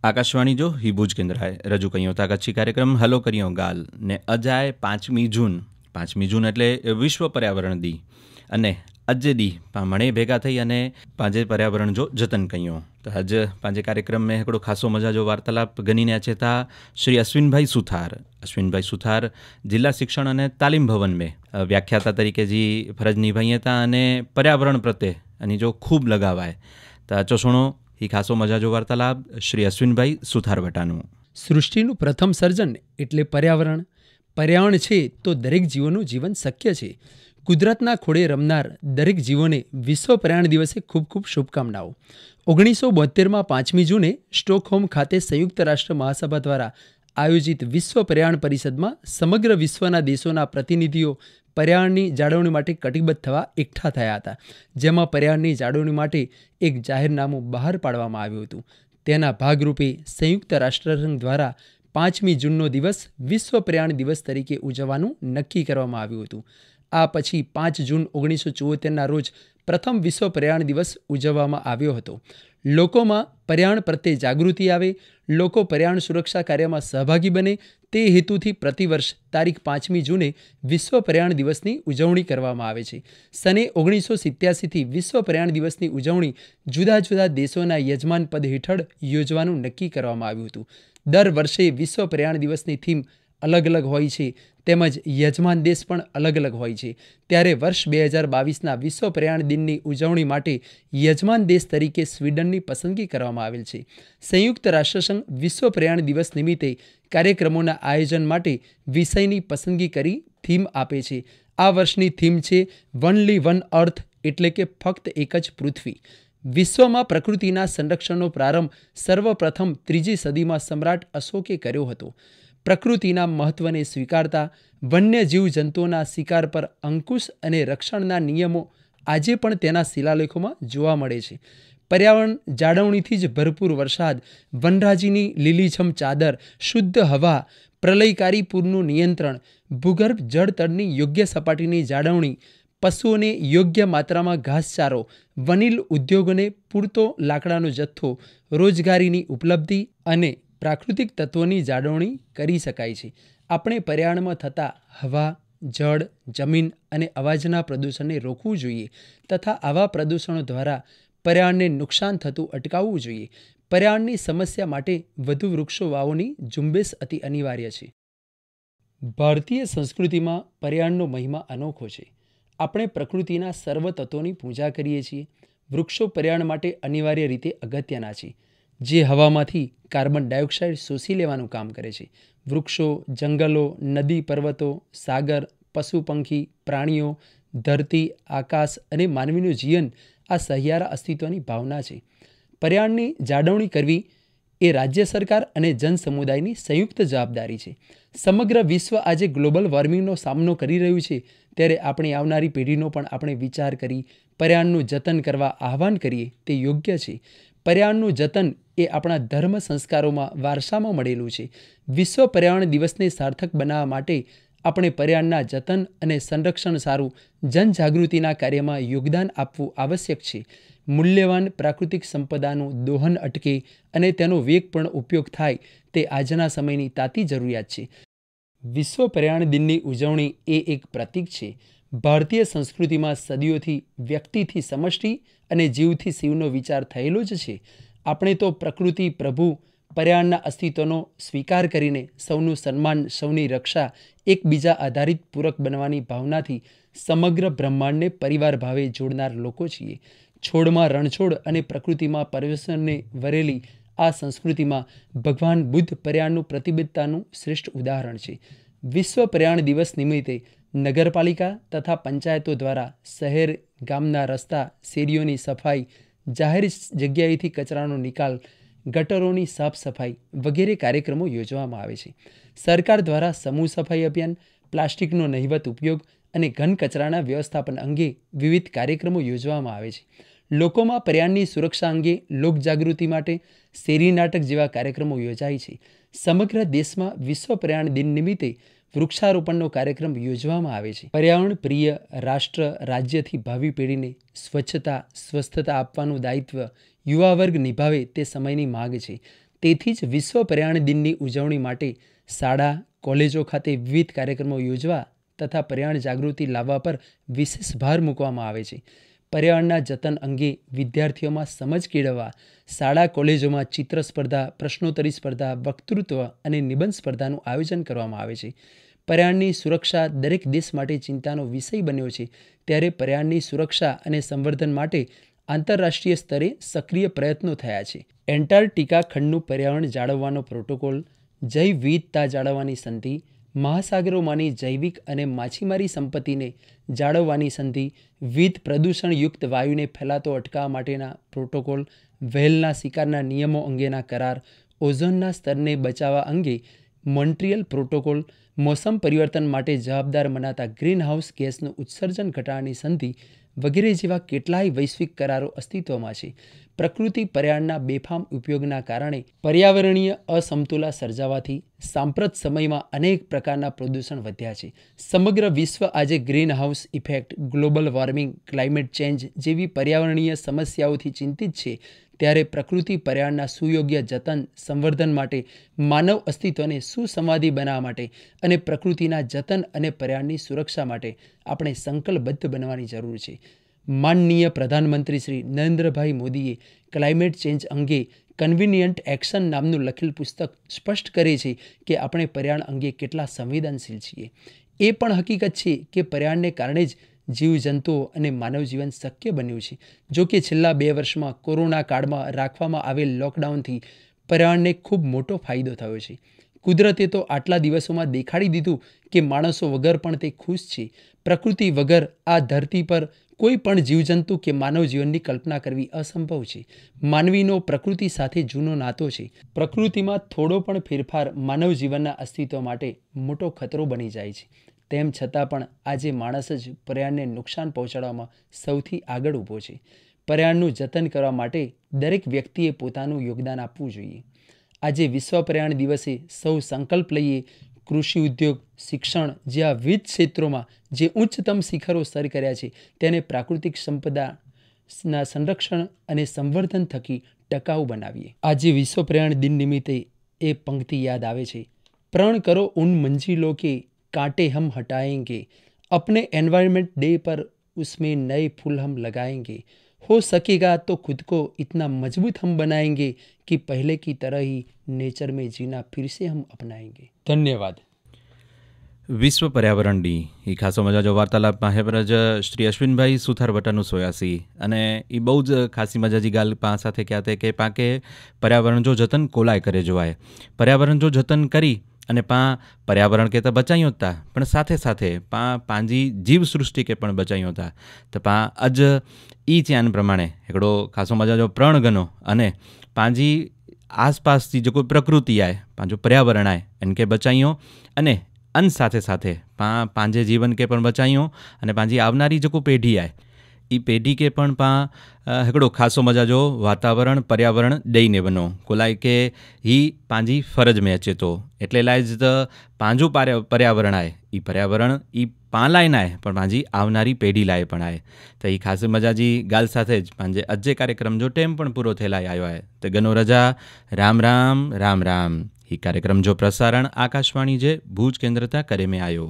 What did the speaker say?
आकाशवाणी जो ही भूज केंद्र है रजू कयो था कच्छी कार्यक्रम हलो करियो गाल ने अजाय 5મી જૂન એટલે વિશ્વ પર્યાવરણ દી અને अॼु ॾींहुं पाण मणे भेगा थी अने पंहिंजे पर्यावरण जो जतन कयूं। तो अॼु पंहिंजे कार्यक्रम में हिकिड़ो ख़ासो मज़ा जो वार्तालाप गनीने अचे था श्री अश्विन सुथार जिला शिक्षण अने तालीम भवन में व्याख्याता तरीके जी फरज निभाઈએ था अने पर्यावरण प्रत्ये एनी जो खूब लगाव है। तो अचो सुणो ही खासो मजा जो वार्तालाप श्री अश्विन सुथार वटानु। सृष्टिનું પ્રથમ સર્જન એટલે પર્યાવરણ છે તો દરેક જીવોનું જીવન શક્ય છે। કુદરતના ખોળે રમનાર દરેક જીવોને વિશ્વ પર્યાવરણ દિવસે ખૂબ ખૂબ શુભકામનાઓ। 1972માં 5મી જૂને સ્ટોકહોમ ખાતે સંયુક્ત રાષ્ટ્ર મહાસભા દ્વારા આયોજિત વિશ્વ પર્યાવરણ પરિષદમાં સમગ્ર વિશ્વના દેશોના પ્રતિનિધિઓ પર્યાવરણની જાળવણી માટે કટિબદ્ધ થવા એકઠા થયા હતા, જેમાં પર્યાવરણની જાળવણી માટે એક જાહેરનામું બહાર પાડવામાં આવ્યું હતું। તેના ભાગરૂપે સંયુક્ત રાષ્ટ્રસંઘ દ્વારા 5મી જૂનનો દિવસ વિશ્વ પર્યાવરણ દિવસ તરીકે ઉજવવાનું નક્કી કરવામાં આવ્યું હતું। આ પછી 5 જૂન 1974ના રોજ પ્રથમ વિશ્વ પર્યાવરણ દિવસ ઉજવવામાં આવ્યો હતો। લોકોમાં પર્યાવરણ પ્રત્યે જાગૃતિ આવે, લોકો પર્યાવરણ સુરક્ષા કાર્યમાં સહભાગી બને તે હેતુથી પ્રતિવર્ષ તારીખ 5મી જૂને વિશ્વ પર્યાવરણ દિવસની ઉજવણી કરવામાં આવે છે। સને 1987થી વિશ્વ પર્યાવરણ દિવસની ઉજવણી જુદા જુદા દેશોના યજમાન પદ હેઠળ યોજવાનું નક્કી કરવામાં આવ્યું હતું। દર વર્ષે વિશ્વ પર્યાવરણ દિવસની થીમ અલગ અલગ હોય છે, તેમજ યજમાન દેશ પણ અલગ અલગ હોય છે। ત્યારે વર્ષ 2022ના વિશ્વ પર્યાવરણ દિનની ઉજવણી માટે યજમાન દેશ તરીકે સ્વીડનની પસંદગી કરવામાં આવેલ છે। સંયુક્ત રાષ્ટ્રસંઘ વિશ્વ પર્યાવરણ દિવસ નિમિત્તે કાર્યક્રમોના આયોજન માટે વિષયની પસંદગી કરી થીમ આપે છે। આ વર્ષની થીમ છે વનલી વન અર્થ, એટલે કે ફક્ત એક જ પૃથ્વી। વિશ્વમાં પ્રકૃતિના સંરક્ષણનો પ્રારંભ સર્વપ્રથમ 3જી સદીમાં સમ્રાટ અશોકે કર્યો હતો। પ્રકૃતિના મહત્વને સ્વીકારતા વન્ય જીવજંતુઓના શિકાર પર અંકુશ અને રક્ષણના નિયમો આજે પણ તેના શિલાલેખોમાં જોવા મળે છે। પર્યાવરણ જાળવણીથી જ ભરપૂર વરસાદ, વનરાજીની લીલીછમ ચાદર, શુદ્ધ હવા, પ્રલયકારી પૂરનું નિયંત્રણ, ભૂગર્ભ જળતળની યોગ્ય સપાટીની જાળવણી, પશુઓને યોગ્ય માત્રામાં ઘાસચારો, વનીલ ઉદ્યોગોને પૂરતો લાકડાનો જથ્થો, રોજગારીની ઉપલબ્ધિ અને પ્રાકૃતિક તત્વોની જાળવણી કરી શકાય છે। આપણે પર્યાવરણમાં થતા હવા, જળ, જમીન અને અવાજના પ્રદૂષણને રોકવું જોઈએ તથા આવા પ્રદૂષણો દ્વારા પર્યાવરણને નુકસાન થતું અટકાવવું જોઈએ। પર્યાવરણની સમસ્યા માટે વધુ વૃક્ષો વાવોની ઝુંબેશ અતિ અનિવાર્ય છે। ભારતીય સંસ્કૃતિમાં પર્યાવરણનો મહિમા અનોખો છે। આપણે પ્રકૃતિના સર્વ તત્વોની પૂજા કરીએ છીએ। વૃક્ષો પર્યાવરણ માટે અનિવાર્ય રીતે અગત્યના છે, જે હવામાંથી કાર્બન ડાયોક્સાઇડ શોષી લેવાનું કામ કરે છે। વૃક્ષો, જંગલો, નદી, પર્વતો, સાગર, પશુ પંખી, પ્રાણીઓ, ધરતી, આકાશ અને માનવીનું જીવન આ સહિયારા અસ્તિત્વની ભાવના છે। પર્યાવરણની જાળવણી કરવી એ રાજ્ય સરકાર અને જન સમુદાયની સંયુક્ત જવાબદારી છે। સમગ્ર વિશ્વ આજે ગ્લોબલ વોર્મિંગનો સામનો કરી રહ્યું છે, ત્યારે આપણી આવનારી પેઢીનો પણ આપણે વિચાર કરી પર્યાવરણનું જતન કરવા આહ્વાન કરીએ તે યોગ્ય છે। પર્યાવરણનું જતન એ આપણા ધર્મ સંસ્કારોમાં વારસામાં મળેલું છે। વિશ્વ પર્યાવરણ દિવસને સાર્થક બનાવવા માટે આપણે પર્યાવરણના જતન અને સંરક્ષણ સારું જનજાગૃતિના કાર્યમાં યોગદાન આપવું આવશ્યક છે। મૂલ્યવાન પ્રાકૃતિક સંપદાનું દોહન અટકે અને તેનો વેગપૂર્ણ ઉપયોગ થાય તે આજના સમયની તાતી જરૂરિયાત છે। વિશ્વ પર્યાવરણ દિનની ઉજવણી એ એક પ્રતીક છે। ભારતીય સંસ્કૃતિમાં સદીઓથી વ્યક્તિથી સમષ્ટિ અને જીવથી શિવનો વિચાર થયેલો જ છે। આપણે તો પ્રકૃતિ, પ્રભુ, પર્યાવરણના અસ્તિત્વનો સ્વીકાર કરીને સૌનું સન્માન, સૌની રક્ષા, એકબીજા આધારિત પૂરક બનવાની ભાવનાથી સમગ્ર બ્રહ્માંડને પરિવાર ભાવે જોડનાર લોકો છીએ। છોડમાં રણછોડ અને પ્રકૃતિમાં પર્યવસનને વરેલી આ સંસ્કૃતિમાં ભગવાન બુદ્ધ પર્યાવરણનું પ્રતિબદ્ધતાનું શ્રેષ્ઠ ઉદાહરણ છે। વિશ્વ પર્યાવરણ દિવસ નિમિત્તે નગરપાલિકા તથા પંચાયતો દ્વારા શહેર, ગામના રસ્તા, શેરીઓની સફાઈ, જાહેર જગ્યાએથી કચરાનો નિકાલ, ગટરોની સાફ સફાઈ વગેરે કાર્યક્રમો યોજવામાં આવે છે। સરકાર દ્વારા સમૂહ સફાઈ અભિયાન, પ્લાસ્ટિકનો નહિવત ઉપયોગ અને ઘન કચરાના વ્યવસ્થાપન અંગે વિવિધ કાર્યક્રમો યોજવામાં આવે છે। લોકોમાં પર્યાવરણની સુરક્ષા અંગે લોકજાગૃતિ માટે શેરી નાટક જેવા કાર્યક્રમો યોજાય છે। સમગ્ર દેશમાં વિશ્વ પર્યાવરણ દિન નિમિત્તે વૃક્ષારોપણનો કાર્યક્રમ યોજવામાં આવે છે। પર્યાવરણ પ્રિય રાષ્ટ્ર રાજ્યથી ભાવિ પેઢીને સ્વચ્છતા, સ્વસ્થતા આપવાનું દાયિત્વ યુવા વર્ગ નિભાવે તે સમયની માંગ છે। તેથી જ વિશ્વ પર્યાવરણ દિનની ઉજવણી માટે શાળા કોલેજો ખાતે વિવિધ કાર્યક્રમો યોજવા તથા પર્યાવરણ જાગૃતિ લાવવા પર વિશેષ ભાર મૂકવામાં આવે છે. પર્યાવરણના જતન અંગે વિદ્યાર્થીઓમાં સમજ કેળવવા શાળા કોલેજોમાં ચિત્ર સ્પર્ધા, પ્રશ્નોત્તરી સ્પર્ધા, વક્તૃત્વ અને નિબંધ સ્પર્ધાનું આયોજન કરવામાં આવે છે. પર્યાવરણની સુરક્ષા દરેક દેશ માટે ચિંતાનો વિષય બન્યો છે, ત્યારે પર્યાવરણની સુરક્ષા અને સંવર્ધન માટે આંતરરાષ્ટ્રીય સ્તરે સક્રિય પ્રયત્નો થયા છે. એન્ટાર્કટિકા ખંડનું પર્યાવરણ જાળવવાનો પ્રોટોકોલ, જૈવ વિવિધતા જાળવવાની સંધિ, મહાસાગરોમાંની જૈવિક અને માછીમારી સંપત્તિને જાળવવાની સંધિ, વિવિધ પ્રદૂષણયુક્ત વાયુને ફેલાતો અટકાવવા માટેના પ્રોટોકોલ, વ્હેલના શિકારના નિયમો અંગેના કરાર, ઓઝોનના સ્તરને બચાવવા અંગે મોન્ટ્રીયલ પ્રોટોકોલ, મોસમ પરિવર્તન માટે જવાબદાર મનાતા ગ્રીનહાઉસ ગેસનું ઉત્સર્જન ઘટાડવાની સંધિ વગેરે જેવા કેટલાય વૈશ્વિક કરારો અસ્તિત્વમાં છે. પ્રકૃતિ પર્યાવરણના બેફામ ઉપયોગના કારણે પર્યાવરણીય અસમતુલા સર્જાવાથી સાંપ્રત સમયમાં અનેક પ્રકારના પ્રદૂષણ વધ્યા છે. સમગ્ર વિશ્વ આજે greenhouse effect, global warming, climate change જેવી પર્યાવરણીય સમસ્યાઓથી ચિંતિત છે. ત્યારે પ્રકૃતિ પર્યાવરણના સુયોગ્ય જતન સંવર્ધન માટે, માનવ અસ્તિત્વને સુસંવાદી બનાવવા માટે અને પ્રકૃતિના જતન અને પર્યાવરણની સુરક્ષા માટે આપણે સંકલ્પબદ્ધ બનવાની જરૂર છે. માનનીય પ્રધાનમંત્રી શ્રી નરેન્દ્રભાઈ મોદીએ ક્લાઇમેટ ચેન્જ અંગે કન્વિનિયન્ટ એક્શન નામનું લખેલ પુસ્તક સ્પષ્ટ કરે છે કે આપણે પર્યાવરણ અંગે કેટલા સંવેદનશીલ છીએ. એ પણ હકીકત છે કે પર્યાવરણને કારણે જ જીવજંતુઓ અને માનવ જીવન શક્ય બન્યું છે. જો કે છેલ્લા 2 વર્ષમાં કોરોના કાળમાં રાખવામાં આવેલ લોકડાઉનથી પર્યાવરણને ખૂબ મોટો ફાયદો થયો છે. કુદરતે તો આટલા દિવસોમાં દેખાડી દીધું કે માણસો વગર પણ તે ખુશ છે. પ્રકૃતિ વગર આ ધરતી પર કોઈ પણ જીવજંતુ કે માનવ જીવનની કલ્પના કરવી અસંભવ છે. માનવીનો પ્રકૃતિ સાથે જૂનો નાતો છે. પ્રકૃતિમાં થોડો પણ ફેરફાર માનવ જીવનના અસ્તિત્વ માટે મોટો ખતરો બની જાય છે. તેમ છતાં પણ આજે માણસ જ પર્યાવરણને નુકસાન પહોંચાડવામાં સૌથી આગળ ઊભો છે. પર્યાવરણનું જતન કરવા માટે દરેક વ્યક્તિએ પોતાનું યોગદાન આપવું જોઈએ. આજે વિશ્વ પર્યાવરણ દિવસે સૌ સંકલ્પ લઈએ, કૃષિ ઉદ્યોગ, શિક્ષણ જેવા વિવિધ ક્ષેત્રોમાં જે ઉચ્ચતમ શિખરો સર કર્યા છે તેને પ્રાકૃતિક સંપદાના સંરક્ષણ અને સંવર્ધન થકી ટકાઉ બનાવીએ. આજે વિશ્વ પર્યાવરણ દિન નિમિત્તે એ પંક્તિ યાદ આવે છે, પ્રણ કરો ઉન મંजिलों के कांटे हम हटाएंगे, अपने एनवायरनमेंट डे पर उसमें नए फूल हम लगाएंगे, हो सकेगा तो खुद को इतना मजबूत हम बनाएंगे कि पहले की तरह ही नेचर में जीना फिर से हम अपनाएंगे. ધન્યવાદ. વિશ્વ પર્યાવરણ ડી એ ખાસો મજાજો વાર્તાલાપમાં હેબરજ શ્રી અશ્વિનભાઈ સુથારવટાનું સોયાસી અને એ બહુ જ ખાસી મજાજી ગાલ પા સાથે ક્યાં તે કે પાકે પર્યાવરણ જો જતન કોલાય કરે જોવાય. પર્યાવરણ જો જતન કરી અને પા પર્યાવરણ કે તો બચાવ્યો હતા પણ સાથે સાથે પાંજી જીવ સૃષ્ટિ કે પણ બચાવ્યો હતા. તો અજ એ ચેન પ્રમાણે हिकिड़ो खासो मजाजो प्रण गनो अने पंहिंजी आसपास जी जो प्रकृति आहे, पंहिंजो पर्यावरण आहे, इनके बचाइयो अने अन साथे साथे पंहिंजे जीवन के पण बचाइयो अने पंहिंजी आवनारी जो पेढ़ी आहे ई पेढ़ी के पण हिकिड़ो खासो मजाजो वातावरण पर्यावरण ॾेईने वञो कोलाय के ही पंहिंजी फरज में अचे थो. एटले लाइ ज पंहिंजो पर्यावरण आहे ई पर्यावरण ई पाण लाइ न आहे पण पंहिंजी आवनारी पेढ़ी लाइ पण आहे. त ही खास मजा जी ॻाल्हि साथे ज पंहिंजे अॼु जे कार्यक्रम जो टाइम पण पूरो थियल आयो आहे. त गनो रजा, राम राम राम राम. ही कार्यक्रम जो प्रसारण आकाशवाणी जे भूज केंद्र तां करे में आयो.